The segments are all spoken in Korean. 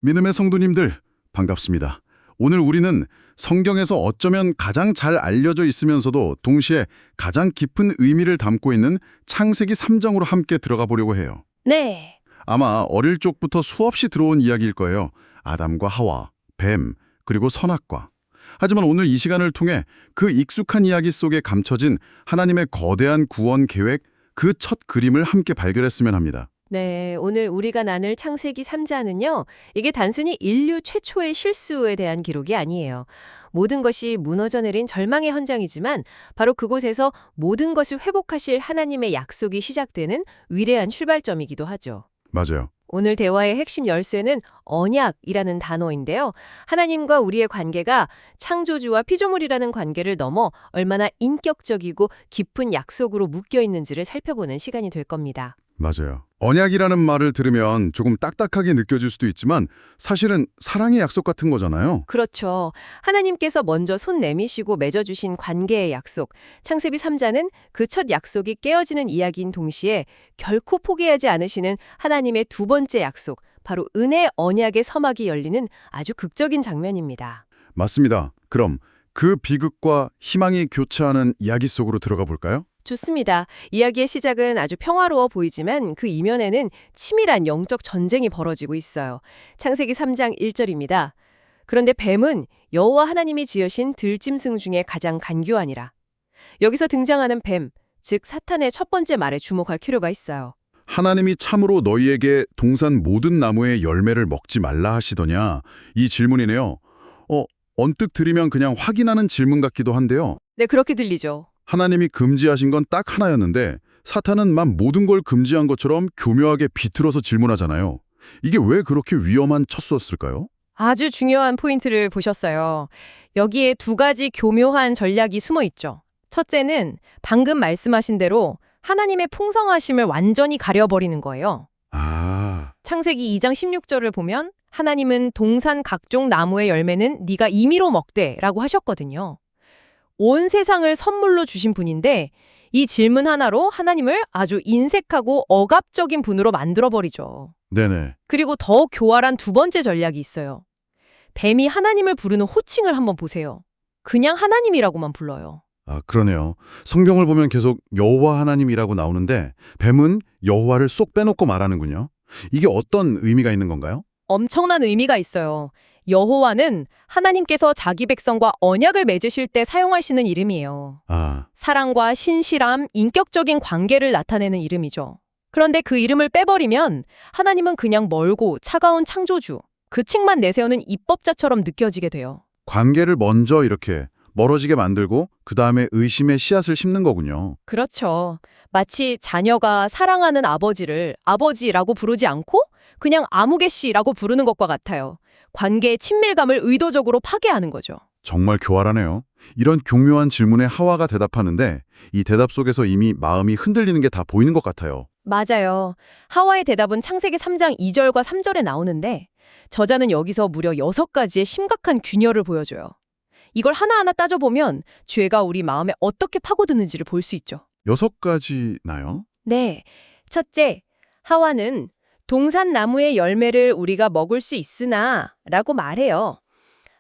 믿음의 성도님들, 반갑습니다. 오늘 우리는 성경에서 어쩌면 가장 잘 알려져 있으면서도 동시에 가장 깊은 의미를 담고 있는 창세기 3장으로 함께 들어가 보려고 해요. 네. 아마 어릴 적부터 수없이 들어온 이야기일 거예요. 아담과 하와, 뱀, 그리고 선악과. 하지만 오늘 이 시간을 통해 그 익숙한 이야기 속에 감춰진 하나님의 거대한 구원 계획, 그 첫 그림을 함께 발견했으면 합니다. 네, 오늘 우리가 나눌 창세기 3장은요. 이게 단순히 인류 최초의 실수에 대한 기록이 아니에요. 모든 것이 무너져 내린 절망의 현장이지만 바로 그곳에서 모든 것을 회복하실 하나님의 약속이 시작되는 위대한 출발점이기도 하죠. 맞아요. 오늘 대화의 핵심 열쇠는 언약이라는 단어인데요. 하나님과 우리의 관계가 창조주와 피조물이라는 관계를 넘어 얼마나 인격적이고 깊은 약속으로 묶여 있는지를 살펴보는 시간이 될 겁니다. 맞아요. 언약이라는 말을 들으면 조금 딱딱하게 느껴질 수도 있지만 사실은 사랑의 약속 같은 거잖아요. 그렇죠. 하나님께서 먼저 손 내미시고 맺어주신 관계의 약속. 창세기 3장은 그 첫 약속이 깨어지는 이야기인 동시에 결코 포기하지 않으시는 하나님의 두 번째 약속, 바로 은혜 언약의 서막이 열리는 아주 극적인 장면입니다. 맞습니다. 그럼 그 비극과 희망이 교차하는 이야기 속으로 들어가 볼까요? 좋습니다. 이야기의 시작은 아주 평화로워 보이지만 그 이면에는 치밀한 영적 전쟁이 벌어지고 있어요. 창세기 3장 1절입니다. 그런데 뱀은 여호와 하나님이 지으신 들짐승 중에 가장 간교하니라. 여기서 등장하는 뱀, 즉 사탄의 첫 번째 말에 주목할 필요가 있어요. 하나님이 참으로 너희에게 동산 모든 나무의 열매를 먹지 말라 하시더냐? 이 질문이네요. 언뜻 들으면 그냥 확인하는 질문 같기도 한데요. 네, 그렇게 들리죠. 하나님이 금지하신 건 딱 하나였는데 사탄은 막 모든 걸 금지한 것처럼 교묘하게 비틀어서 질문하잖아요. 이게 왜 그렇게 위험한 첫 수였을까요? 아주 중요한 포인트를 보셨어요. 여기에 두 가지 교묘한 전략이 숨어 있죠. 첫째는 방금 말씀하신 대로 하나님의 풍성하심을 완전히 가려버리는 거예요. 아, 창세기 2장 16절을 보면 하나님은 동산 각종 나무의 열매는 네가 임의로 먹되 라고 하셨거든요. 온 세상을 선물로 주신 분인데 이 질문 하나로 하나님을 아주 인색하고 억압적인 분으로 만들어버리죠. 네네. 그리고 더 교활한 두 번째 전략이 있어요. 뱀이 하나님을 부르는 호칭을 한번 보세요. 그냥 하나님이라고만 불러요. 아, 그러네요. 성경을 보면 계속 여호와 하나님이라고 나오는데 뱀은 여호와를 쏙 빼놓고 말하는군요. 이게 어떤 의미가 있는 건가요? 엄청난 의미가 있어요. 여호와는 하나님께서 자기 백성과 언약을 맺으실 때 사용하시는 이름이에요. 아, 사랑과 신실함, 인격적인 관계를 나타내는 이름이죠. 그런데 그 이름을 빼버리면 하나님은 그냥 멀고 차가운 창조주, 그 층만 내세우는 입법자처럼 느껴지게 돼요. 관계를 먼저 이렇게 멀어지게 만들고 그 다음에 의심의 씨앗을 심는 거군요. 그렇죠. 마치 자녀가 사랑하는 아버지를 아버지라고 부르지 않고 그냥 아무개 씨라고 부르는 것과 같아요. 관계의 친밀감을 의도적으로 파괴하는 거죠. 정말 교활하네요. 이런 교묘한 질문에 하와가 대답하는데 이 대답 속에서 이미 마음이 흔들리는 게 다 보이는 것 같아요. 맞아요. 하와의 대답은 창세기 3장 2절과 3절에 나오는데 저자는 여기서 무려 6가지의 심각한 균열을 보여줘요. 이걸 하나하나 따져보면 죄가 우리 마음에 어떻게 파고드는지를 볼 수 있죠. 6가지나요? 네. 첫째, 하와는 동산 나무의 열매를 우리가 먹을 수 있으나 라고 말해요.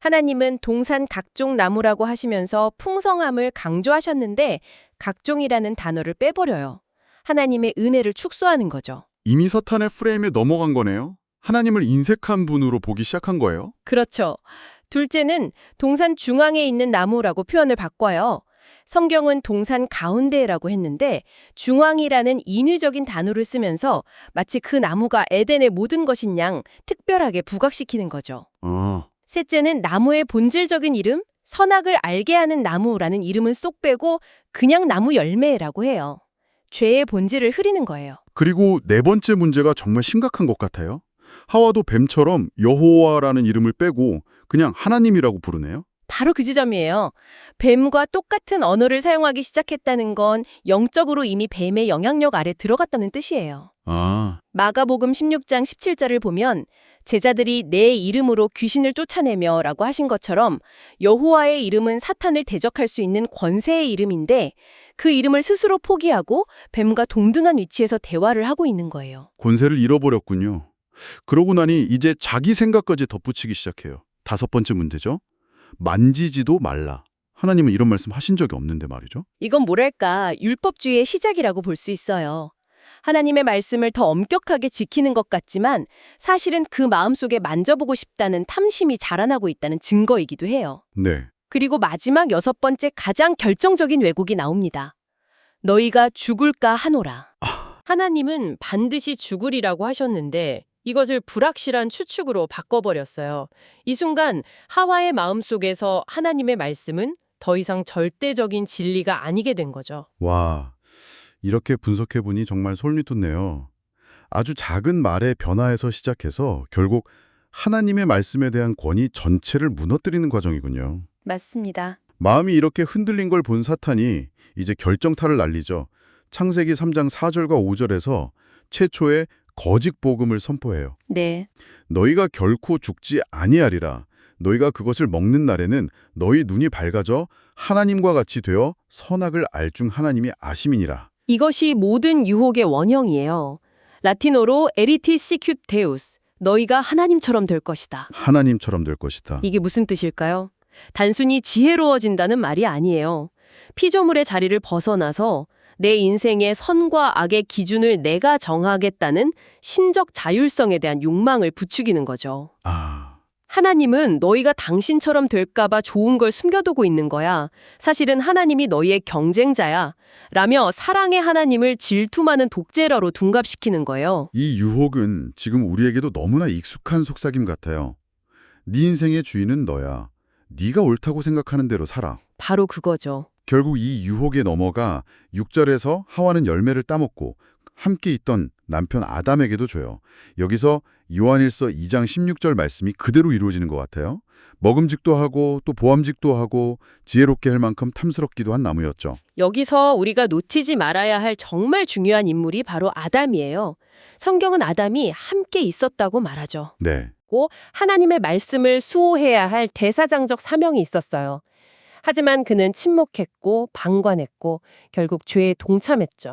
하나님은 동산 각종 나무라고 하시면서 풍성함을 강조하셨는데 각종이라는 단어를 빼버려요. 하나님의 은혜를 축소하는 거죠. 이미 서탄의 프레임에 넘어간 거네요. 하나님을 인색한 분으로 보기 시작한 거예요. 그렇죠. 둘째는 동산 중앙에 있는 나무라고 표현을 바꿔요. 성경은 동산 가운데라고 했는데 중앙이라는 인위적인 단어를 쓰면서 마치 그 나무가 에덴의 모든 것인 양 특별하게 부각시키는 거죠. 셋째는 나무의 본질적인 이름, 선악을 알게 하는 나무라는 이름은 쏙 빼고 그냥 나무 열매라고 해요. 죄의 본질을 흐리는 거예요. 그리고 네 번째 문제가 정말 심각한 것 같아요. 하와도 뱀처럼 여호와라는 이름을 빼고 그냥 하나님이라고 부르네요. 바로 그 지점이에요. 뱀과 똑같은 언어를 사용하기 시작했다는 건 영적으로 이미 뱀의 영향력 아래 들어갔다는 뜻이에요. 아, 마가복음 16장 17절을 보면 제자들이 내 이름으로 귀신을 쫓아내며 라고 하신 것처럼 여호와의 이름은 사탄을 대적할 수 있는 권세의 이름인데 그 이름을 스스로 포기하고 뱀과 동등한 위치에서 대화를 하고 있는 거예요. 권세를 잃어버렸군요. 그러고 나니 이제 자기 생각까지 덧붙이기 시작해요. 5번째 문제죠. 만지지도 말라. 하나님은 이런 말씀 하신 적이 없는데 말이죠. 이건 뭐랄까 율법주의의 시작이라고 볼 수 있어요. 하나님의 말씀을 더 엄격하게 지키는 것 같지만 사실은 그 마음속에 만져보고 싶다는 탐심이 자라나고 있다는 증거이기도 해요. 네. 그리고 마지막 6번째 가장 결정적인 왜곡이 나옵니다. 너희가 죽을까 하노라. 하나님은 반드시 죽으리라고 하셨는데 이것을 불확실한 추측으로 바꿔버렸어요. 이 순간 하와의 마음속에서 하나님의 말씀은 더 이상 절대적인 진리가 아니게 된 거죠. 와, 이렇게 분석해보니 정말 솔깃돋네요. 아주 작은 말의 변화에서 시작해서 결국 하나님의 말씀에 대한 권위 전체를 무너뜨리는 과정이군요. 맞습니다. 마음이 이렇게 흔들린 걸 본 사탄이 이제 결정타를 날리죠. 창세기 3장 4절과 5절에서 최초의 거짓 복음을 선포해요. 네. 너희가 결코 죽지 아니하리라. 너희가 그것을 먹는 날에는 너희 눈이 밝아져 하나님과 같이 되어 선악을 알 중 하나님이 아심이니라. 이것이 모든 유혹의 원형이에요. 라틴어로 에리티 시큐테우스, 너희가 하나님처럼 될 것이다. 하나님처럼 될 것이다. 이게 무슨 뜻일까요? 단순히 지혜로워진다는 말이 아니에요. 피조물의 자리를 벗어나서 내 인생의 선과 악의 기준을 내가 정하겠다는 신적 자율성에 대한 욕망을 부추기는 거죠. 하나님은 너희가 당신처럼 될까봐 좋은 걸 숨겨두고 있는 거야. 사실은 하나님이 너희의 경쟁자야. 라며 사랑의 하나님을 질투많은 독재라로 둔갑시키는 거예요. 이 유혹은 지금 우리에게도 너무나 익숙한 속삭임 같아요. 네 인생의 주인은 너야. 네가 옳다고 생각하는 대로 살아. 바로 그거죠. 결국 이 유혹에 넘어가 6절에서 하와는 열매를 따먹고 함께 있던 남편 아담에게도 줘요. 여기서 요한일서 2장 16절 말씀이 그대로 이루어지는 것 같아요. 먹음직도 하고 또 보암직도 하고 지혜롭게 할 만큼 탐스럽기도 한 나무였죠. 여기서 우리가 놓치지 말아야 할 정말 중요한 인물이 바로 아담이에요. 성경은 아담이 함께 있었다고 말하죠. 네. 하나님의 말씀을 수호해야 할 대사장적 사명이 있었어요. 하지만 그는 침묵했고 방관했고 결국 죄에 동참했죠.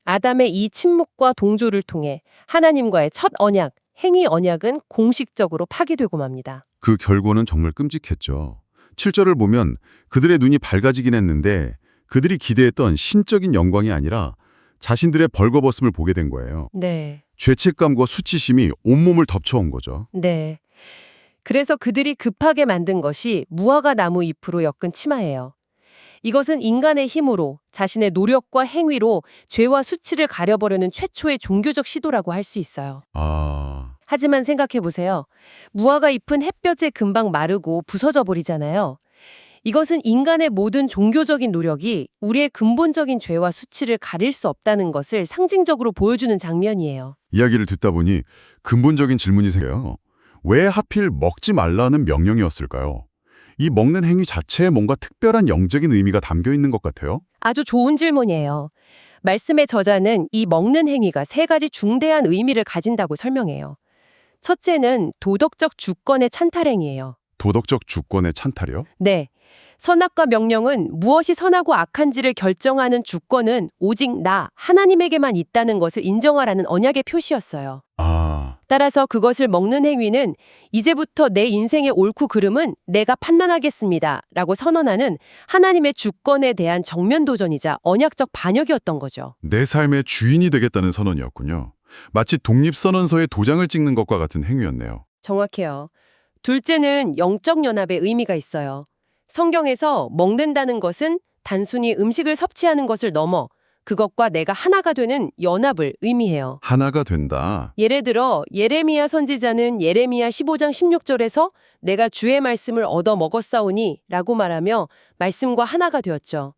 아담의 이 침묵과 동조를 통해 하나님과의 첫 언약, 행위 언약은 공식적으로 파기되고 맙니다. 그 결과는 정말 끔찍했죠. 7절을 보면 그들의 눈이 밝아지긴 했는데 그들이 기대했던 신적인 영광이 아니라 자신들의 벌거벗음을 보게 된 거예요. 네. 죄책감과 수치심이 온몸을 덮쳐온 거죠. 네. 그래서 그들이 급하게 만든 것이 무화과 나무 잎으로 엮은 치마예요. 이것은 인간의 힘으로 자신의 노력과 행위로 죄와 수치를 가려보려는 최초의 종교적 시도라고 할 수 있어요. 하지만 생각해보세요. 무화과 잎은 햇볕에 금방 마르고 부서져 버리잖아요. 이것은 인간의 모든 종교적인 노력이 우리의 근본적인 죄와 수치를 가릴 수 없다는 것을 상징적으로 보여주는 장면이에요. 이야기를 듣다 보니 근본적인 질문이 생겨요. 왜 하필 먹지 말라는 명령이었을까요? 이 먹는 행위 자체에 뭔가 특별한 영적인 의미가 담겨 있는 것 같아요. 아주 좋은 질문이에요. 말씀의 저자는 이 먹는 행위가 3가지 중대한 의미를 가진다고 설명해요. 첫째는 도덕적 주권의 찬탈행위예요. 도덕적 주권의 찬탈이요? 네. 선악과 명령은 무엇이 선하고 악한지를 결정하는 주권은 오직 나, 하나님에게만 있다는 것을 인정하라는 언약의 표시였어요. 따라서 그것을 먹는 행위는 이제부터 내 인생의 옳고 그름은 내가 판단하겠습니다 라고 선언하는 하나님의 주권에 대한 정면 도전이자 언약적 반역이었던 거죠. 내 삶의 주인이 되겠다는 선언이었군요. 마치 독립선언서에 도장을 찍는 것과 같은 행위였네요. 정확해요. 둘째는 영적 연합의 의미가 있어요. 성경에서 먹는다는 것은 단순히 음식을 섭취하는 것을 넘어 그것과 내가 하나가 되는 연합을 의미해요. 하나가 된다. 예를 들어 예레미야 선지자는 예레미야 15장 16절에서 내가 주의 말씀을 얻어 먹었사오니 라고 말하며 말씀과 하나가 되었죠.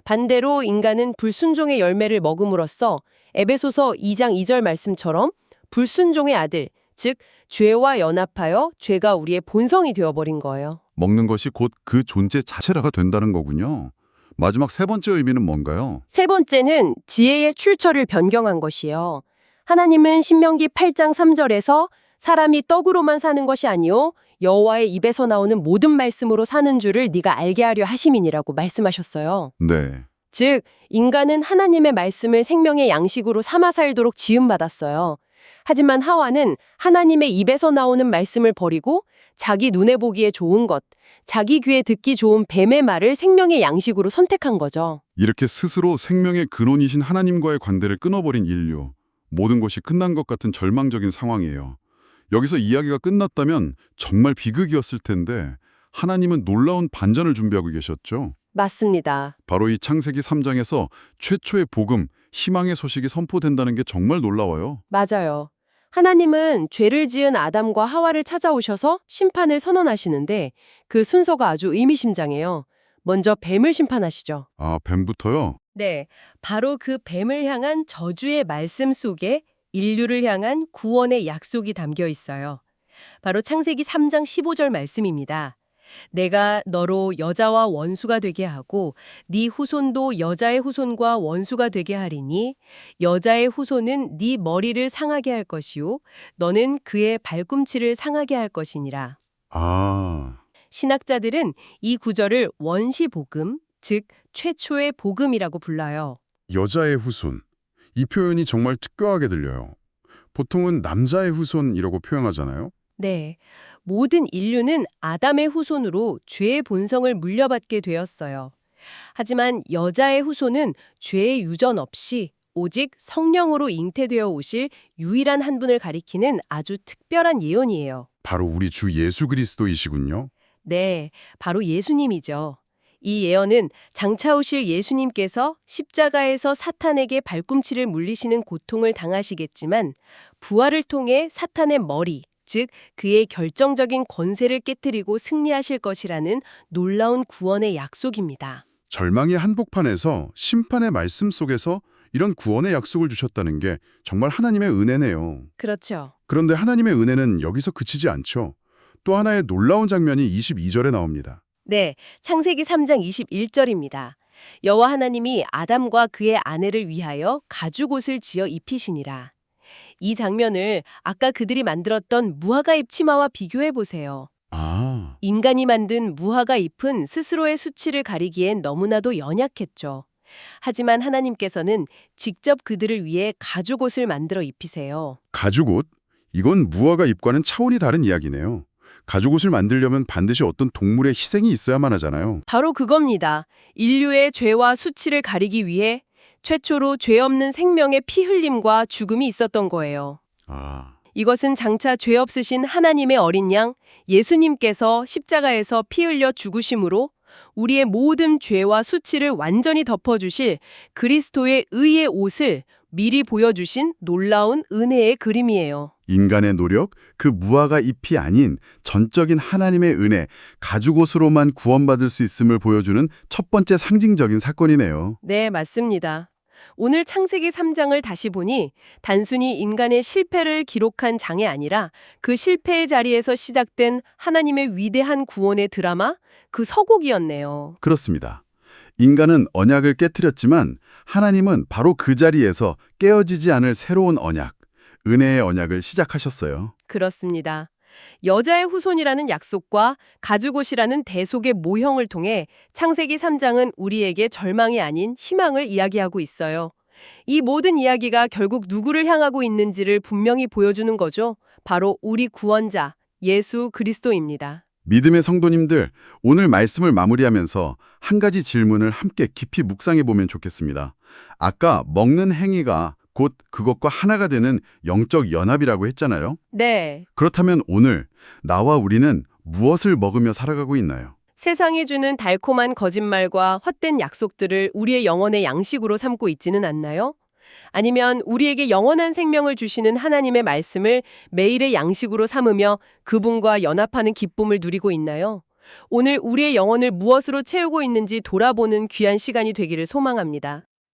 반대로 인간은 불순종의 열매를 먹음으로써 에베소서 2장 2절 말씀처럼 불순종의 아들, 즉 죄와 연합하여 죄가 우리의 본성이 되어버린 거예요. 먹는 것이 곧 그 존재 자체라가 된다는 거군요. 마지막 3번째 의미는 뭔가요? 3번째는 지혜의 출처를 변경한 것이요. 하나님은 신명기 8장 3절에서 사람이 떡으로만 사는 것이 아니요 여호와의 입에서 나오는 모든 말씀으로 사는 줄을 네가 알게 하려 하심이니라고 말씀하셨어요. 네. 즉 인간은 하나님의 말씀을 생명의 양식으로 삼아 살도록 지음받았어요. 하지만 하와는 하나님의 입에서 나오는 말씀을 버리고 자기 눈에 보기에 좋은 것, 자기 귀에 듣기 좋은 뱀의 말을 생명의 양식으로 선택한 거죠. 이렇게 스스로 생명의 근원이신 하나님과의 관계를 끊어버린 인류. 모든 것이 끝난 것 같은 절망적인 상황이에요. 여기서 이야기가 끝났다면 정말 비극이었을 텐데 하나님은 놀라운 반전을 준비하고 계셨죠. 맞습니다. 바로 이 창세기 3장에서 최초의 복음, 희망의 소식이 선포된다는 게 정말 놀라워요. 맞아요. 하나님은 죄를 지은 아담과 하와를 찾아오셔서 심판을 선언하시는데 그 순서가 아주 의미심장해요. 먼저 뱀을 심판하시죠. 아, 뱀부터요? 네, 바로 그 뱀을 향한 저주의 말씀 속에 인류를 향한 구원의 약속이 담겨 있어요. 바로 창세기 3장 15절 말씀입니다. 내가 너로 여자와 원수가 되게 하고 네 후손도 여자의 후손과 원수가 되게 하리니 여자의 후손은 네 머리를 상하게 할 것이요 너는 그의 발꿈치를 상하게 할 것이니라. 아, 신학자들은 이 구절을 원시복음, 즉 최초의 복음이라고 불러요. 여자의 후손. 이 표현이 정말 특별하게 들려요. 보통은 남자의 후손이라고 표현하잖아요. 네, 모든 인류는 아담의 후손으로 죄의 본성을 물려받게 되었어요. 하지만 여자의 후손은 죄의 유전 없이 오직 성령으로 잉태되어 오실 유일한 한 분을 가리키는 아주 특별한 예언이에요. 바로 우리 주 예수 그리스도이시군요. 네, 바로 예수님이죠. 이 예언은 장차 오실 예수님께서 십자가에서 사탄에게 발꿈치를 물리시는 고통을 당하시겠지만 부활을 통해 사탄의 머리, 즉 그의 결정적인 권세를 깨뜨리고 승리하실 것이라는 놀라운 구원의 약속입니다. 절망의 한복판에서 심판의 말씀 속에서 이런 구원의 약속을 주셨다는 게 정말 하나님의 은혜네요. 그렇죠. 그런데 하나님의 은혜는 여기서 그치지 않죠. 또 하나의 놀라운 장면이 22절에 나옵니다. 네, 창세기 3장 21절입니다. 여호와 하나님이 아담과 그의 아내를 위하여 가죽옷을 지어 입히시니라. 이 장면을 아까 그들이 만들었던 무화과 잎 치마와 비교해 보세요. 아, 인간이 만든 무화과 잎은 스스로의 수치를 가리기엔 너무나도 연약했죠. 하지만 하나님께서는 직접 그들을 위해 가죽옷을 만들어 입히세요. 가죽옷? 이건 무화과 잎과는 차원이 다른 이야기네요. 가죽옷을 만들려면 반드시 어떤 동물의 희생이 있어야만 하잖아요. 바로 그겁니다. 인류의 죄와 수치를 가리기 위해 최초로 죄 없는 생명의 피 흘림과 죽음이 있었던 거예요. 아, 이것은 장차 죄 없으신 하나님의 어린 양 예수님께서 십자가에서 피 흘려 죽으심으로 우리의 모든 죄와 수치를 완전히 덮어주실 그리스도의 의의 옷을 미리 보여주신 놀라운 은혜의 그림이에요. 인간의 노력, 그 무화과 잎이 아닌 전적인 하나님의 은혜, 가죽옷으로만 구원받을 수 있음을 보여주는 첫 번째 상징적인 사건이네요. 네, 맞습니다. 오늘 창세기 3장을 다시 보니 단순히 인간의 실패를 기록한 장이 아니라 그 실패의 자리에서 시작된 하나님의 위대한 구원의 드라마, 그 서곡이었네요. 그렇습니다. 인간은 언약을 깨트렸지만 하나님은 바로 그 자리에서 깨어지지 않을 새로운 언약, 은혜의 언약을 시작하셨어요. 그렇습니다. 여자의 후손이라는 약속과 가죽옷이라는 대속의 모형을 통해 창세기 3장은 우리에게 절망이 아닌 희망을 이야기하고 있어요. 이 모든 이야기가 결국 누구를 향하고 있는지를 분명히 보여주는 거죠. 바로 우리 구원자, 예수 그리스도입니다. 믿음의 성도님들, 오늘 말씀을 마무리하면서 한 가지 질문을 함께 깊이 묵상해 보면 좋겠습니다. 아까 먹는 행위가 곧 그것과 하나가 되는 영적 연합이라고 했잖아요. 네. 그렇다면 오늘 나와 우리는 무엇을 먹으며 살아가고 있나요? 세상이 주는 달콤한 거짓말과 헛된 약속들을 우리의 영혼의 양식으로 삼고 있지는 않나요? 아니면 우리에게 영원한 생명을 주시는 하나님의 말씀을 매일의 양식으로 삼으며 그분과 연합하는 기쁨을 누리고 있나요? 오늘 우리의 영혼을 무엇으로 채우고 있는지 돌아보는 귀한 시간이 되기를 소망합니다.